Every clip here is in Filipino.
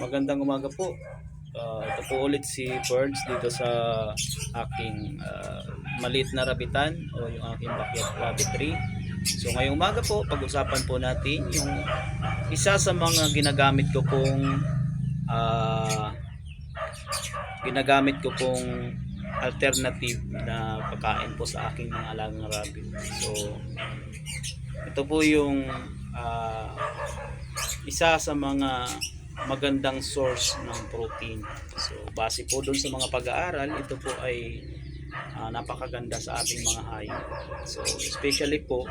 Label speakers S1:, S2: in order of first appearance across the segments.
S1: Magandang umaga po. Ito po ulit si Birds dito sa aking maliit na rabitan o yung aking backyard rabbit tree. So ngayong umaga po, pag-usapan po natin yung isa sa mga ah, ginagamit ko pong alternative na pagkain po sa aking mga alagang rabbit. So ito po yung ah, isa sa mga magandang source ng protein. So base po doon sa mga pag-aaral, ito po ay napakaganda sa ating mga hayop. So especially po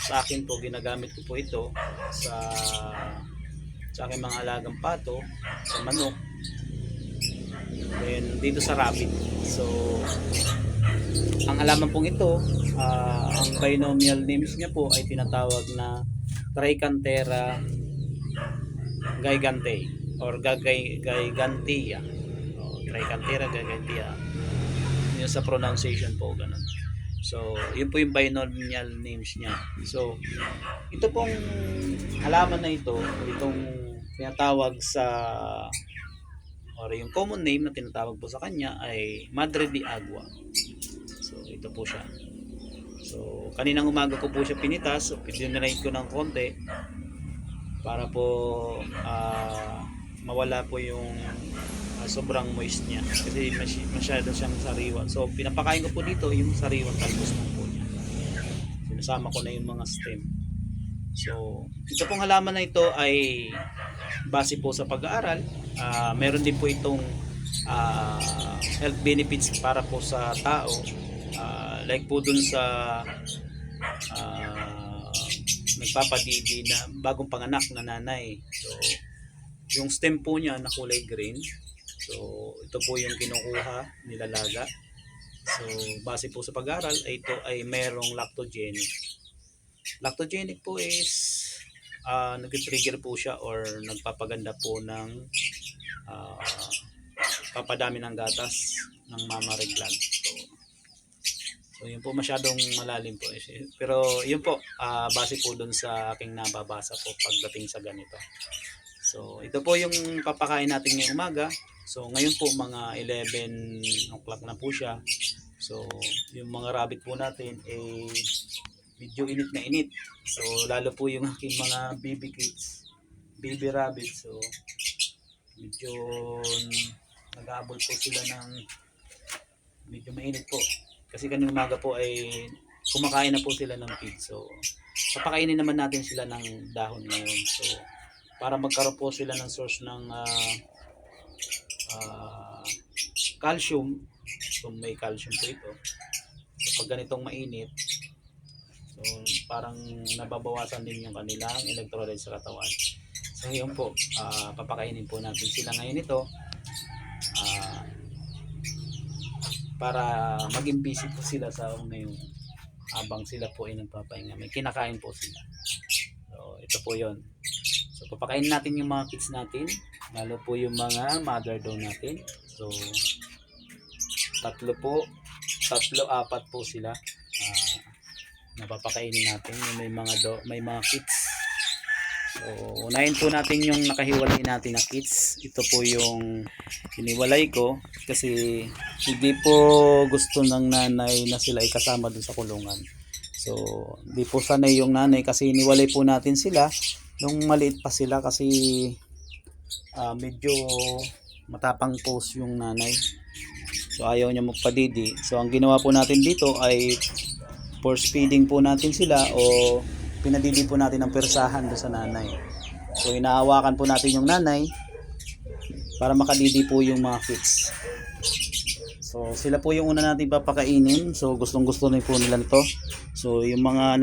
S1: sa akin po, ginagamit ko po ito sa aking mga alagang pato, sa manok, then dito sa rabbit. So ang halaman pong ito, ang binomial names niya po ay tinatawag na Trichantera gigante or gigantea. Trichantera gigantea. Yun sa pronunciation po, ganun. So, yun po yung binomial names niya. So, ito pong halaman na ito, itong tinatawag sa or yung common name na tinatawag po sa kanya ay Madre de Agua. So, ito po siya. So, kaninang umaga ko po siya pinitas. So, dinrate ko ng konti para po mawala po yung sobrang moist niya kasi masyado siyang sariwa. So pinapakain ko po dito yung sariwang talbos ng po niya. Sinasama ko na yung mga stem. So ito pong halaman na ito ay base po sa pag-aaral. Meron din po itong health benefits para po sa tao. Like po dun sa nagpapadidi na bagong panganak na nanay. So yung stem po niya na kulay green. So ito po yung kinukuha, nilalaga. So base po sa pag-aaral ay ito ay merong lactogenic. Lactogenic po is nag-trigger po siya or nagpapaganda po ng papadami ng gatas ng mammary gland. So yun po, masyadong malalim po. Pero yun po, base po dun sa aking nababasa po pagdating sa ganito. So ito po yung papakain natin ngayong umaga. So ngayon po mga 11 o'clock na po siya. So yung mga rabbit po natin ay medyo init na init. So lalo po yung aking mga baby kids, baby rabbit. So medyo nag-aabol po sila ng medyo mainit po. Kasi kanina umaga po ay kumakain na po sila ng feed. So papakainin naman natin sila ng dahon ngayon. So para magkaroon po sila ng source ng calcium. So may calcium po ito. So pag ganitong mainit, so parang nababawasan din yung kanilang electrolytes sa katawan. So yun po, papakainin po natin sila ngayon ito para maging busy po sila sa ngayon habang sila po ay nagpapahinga. May kinakain po sila. So ito po yon. So papakainin natin yung mga kids natin, lalo po yung mga mother daw natin. So tatlo, apat po sila napapakainin natin. May mga kids. So unahin po natin yung nakahiwalay natin na kids. Ito po yung hiniwalay ko kasi hindi po gusto ng nanay na sila ikasama dun sa kulungan. So hindi po sanay yung nanay kasi hiniwalay po natin sila nung maliit pa sila kasi medyo matapang po yung nanay. So ayaw niya magpadidi. So ang ginawa po natin dito ay force feeding po natin sila o pinadidi po natin ng persahan doon sa nanay. So inahawakan po natin yung nanay para makadidi po yung mga kids. So sila po yung una natin papakainin. So gustong gusto na po nila nito. So yung mga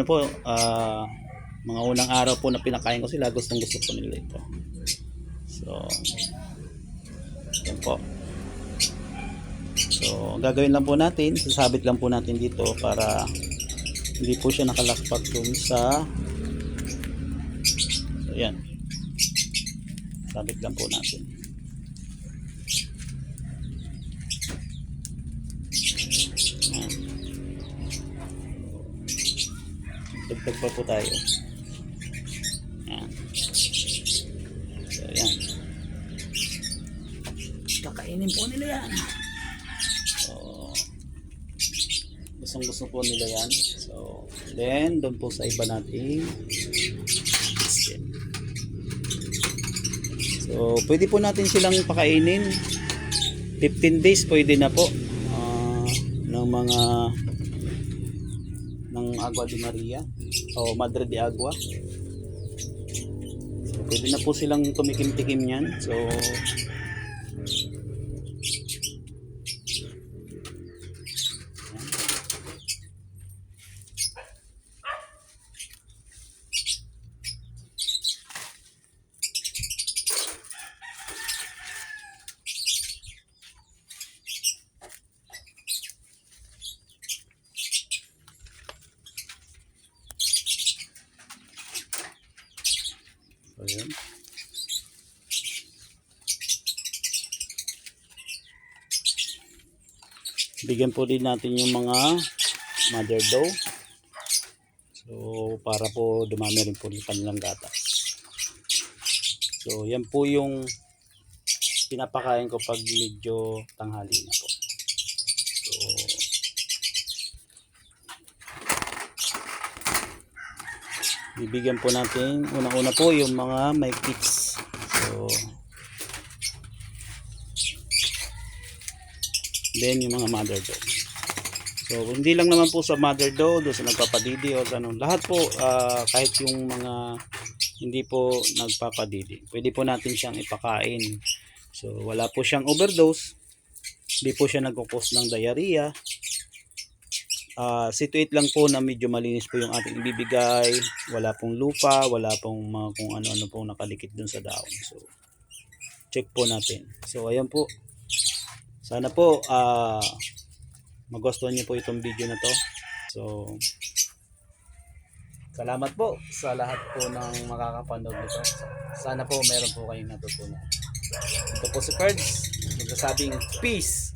S1: mga unang araw po na pinakain ko sila, gustong gusto po nila ito. So yan po. So gagawin lang po natin, sasabit lang po natin dito para hindi po siya nakalakpak dun sa so yan, sabit lang po natin. Dagdag pa po tayo. Yan. So yan. Kakainin po nila yan. So, gustong gusto po nila yan. So, then, doon po sa iba nating system. So, pwede po natin silang pakainin. 15 days pwede na po. Ng mga ng Agua de Maria o Madre de Agua. So, pwede na po silang tumikim-tikim yan. So, ayan. Bigyan po din natin yung mga mother doe. So, para po dumami rin po yung kanilang gatas. So, yan po yung pinapakain ko pag medyo tanghali na po. So, bibigyan po natin unang-una po yung mga may kits. So, then yung mga mother doe. So, hindi lang naman po sa mother doe, doon sa nagpapadidi o ano. Lahat po, kahit yung mga hindi po nagpapadidi, pwede po natin siyang ipakain. So, wala po siyang overdose. Hindi po siya nagkukos ng diarrhea. Situate lang po na medyo malinis po yung ating ibibigay. Wala pong lupa, wala pong mga kung ano-ano pong nakalikit dun sa daon. So, check po natin. So, ayan po. Sana po, magustuhan niyo po itong video na to. So, salamat po sa lahat po ng makakapanood nito. Sana po meron po kayong natutunan. Ito po si Ferds, nagsasabing peace!